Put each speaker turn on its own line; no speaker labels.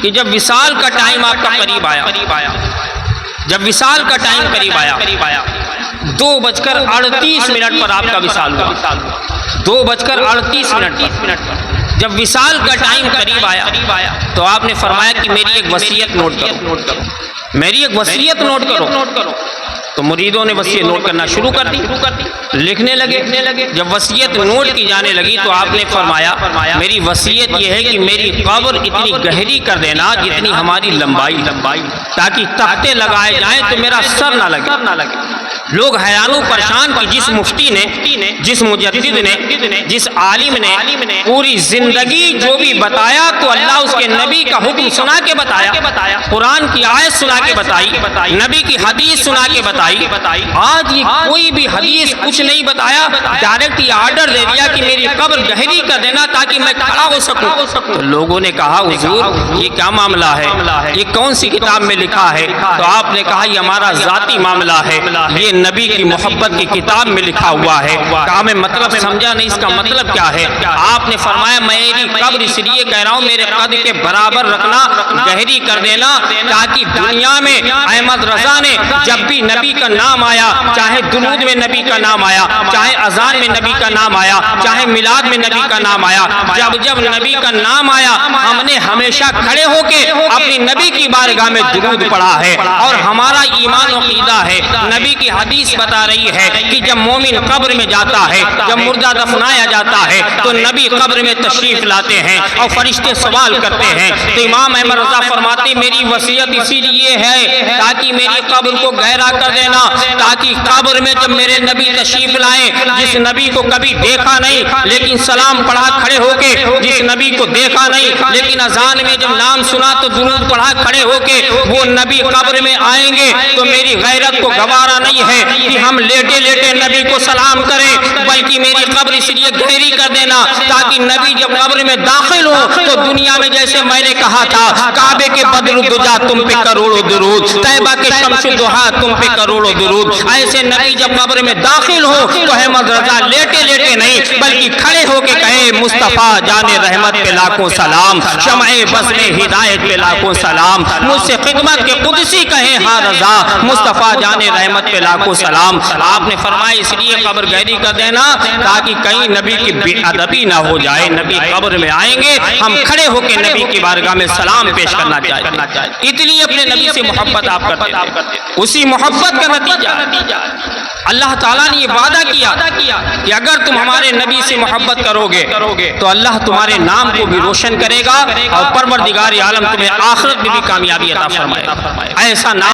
کہ جب وصال کا ٹائم آپ کا قریب آیا، جب وصال کا ٹائم قریب آیا 2:38 پر آپ کا وصال ہوا، 2:38 پر جب وصال کا ٹائم قریب آیا تو آپ نے فرمایا کہ میری ایک وصیت نوٹ کرو، میری ایک وصیت نوٹ کرو۔ تو مریدوں نے وصیت نوٹ کرنا شروع کر دی، لکھنے لگے۔ جب وصیت نوٹ کی جانے لگی تو آپ نے فرمایا میری وصیت یہ ہے کہ میری قبر اتنی گہری کر دینا جتنی ہماری لمبائی، تاکہ تختے لگائے جائیں تو میرا سر نہ لگے۔ لوگ حیران و پریشان کہ جس مفتی نے، جس مجدد نے، جس عالم نے پوری زندگی جو بھی بتایا تو اللہ اس کے نبی کا حکم سنا کے بتایا، قرآن کی آیت سنا کے بتائی، نبی کی حدیث سنا کے بتائی۔ آج یہ کوئی بھی حدیث کچھ نہیں بتایا، ڈائریکٹ یہ آرڈر دے دیا کہ میری قبر گہری کر دینا تاکہ میں کھڑا ہو سکوں۔ تو لوگوں نے کہا حضور یہ کیا معاملہ ہے، یہ کون سی کتاب میں لکھا ہے؟ تو آپ نے کہا یہ ہمارا ذاتی معاملہ ہے، یہ نبی کی محبت کی کتاب میں لکھا ہوا ہے۔ کہا میں مطلب سمجھا نہیں، اس کا مطلب کیا ہے؟ آپ نے فرمایا میری قبر اس لیے کہہ رہا ہوں میرے قد کے برابر رکھنا، گہری کر دینا، تاکہ دنیا میں احمد رضا نے جب بھی نبی کا نام آیا، چاہے درود میں نبی کا نام آیا، چاہے اذان میں نبی کا نام آیا، چاہے میلاد میں نبی کا نام آیا، جب نبی کا نام آیا ہم نے ہمیشہ کھڑے ہو کے اپنی نبی کی بارگاہ میں درود پڑھا ہے۔ اور ہمارا ایمان و عقیدہ ہے، نبی کی حدیث بتا رہی ہے کہ جب مومن قبر میں جاتا ہے، جب مردہ دفنایا جاتا ہے تو نبی قبر میں تشریف لاتے ہیں اور فرشتے سوال کرتے ہیں۔ تو امام احمد رضا فرماتے میری وصیت اسی لیے ہے تاکہ میری قبر کو گہرا کر دینا، تاکہ قبر میں جب میرے نبی تشریف لائیں، جس نبی کو کبھی دیکھا نہیں لیکن سلام پڑھا کھڑے ہو کے، جس نبی کو دیکھا نہیں لیکن اذان میں جب نام سنا تو درود پڑھا کھڑے ہو کے، وہ نبی قبر میں آئیں گے تو میری غیرت کو گوارا نہیں ہے کہ ہم لیٹے لیٹے نبی کو سلام کریں، بلکہ میری قبر اس لیے گہری کر دینا تاکہ نبی جب قبر میں داخل ہو تو دنیا میں جیسے میں نے کہا تھا کعبے کے بدر الدجا تم پہ کروڑوں درود، طیبہ کے شمس الضحا تم پہ کروڑوں درود، ایسے نبی جب قبر میں داخل ہو تو احمد رضا لیٹے لیٹے نہیں بلکہ کھڑے ہو کے کہے مصطفیٰ جان رحمت پہ لاکھوں سلام، شمع بس میں ہدایت پہ لاکھوں سلام، مجھ سے خدمت کے قدسی کہیں ہاں رضا، مصطفیٰ جان رحمت پہ لاکھوں سلام۔ آپ نے فرمایا اس لیے قبر گہری کر دینا تاکہ کہیں نبی کی بے ادبی نہ ہو جائے، نبی قبر میں آئیں گے ہم کھڑے ہو کے نبی کی بارگاہ میں سلام پیش کرنا چاہتے، اتنی اپنے نبی سے محبت آپ کرتے تھے۔ اسی محبت کا نتیجہ اللہ تعالیٰ نے یہ وعدہ کیا کہ اگر تم ہمارے نبی سے محبت کرو گے تو اللہ تمہارے نام کو بھی روشن کرے گا اور پروردگار عالم تمہیں آخرت میں بھی کامیابی عطا فرمائے گا۔ ایسا نام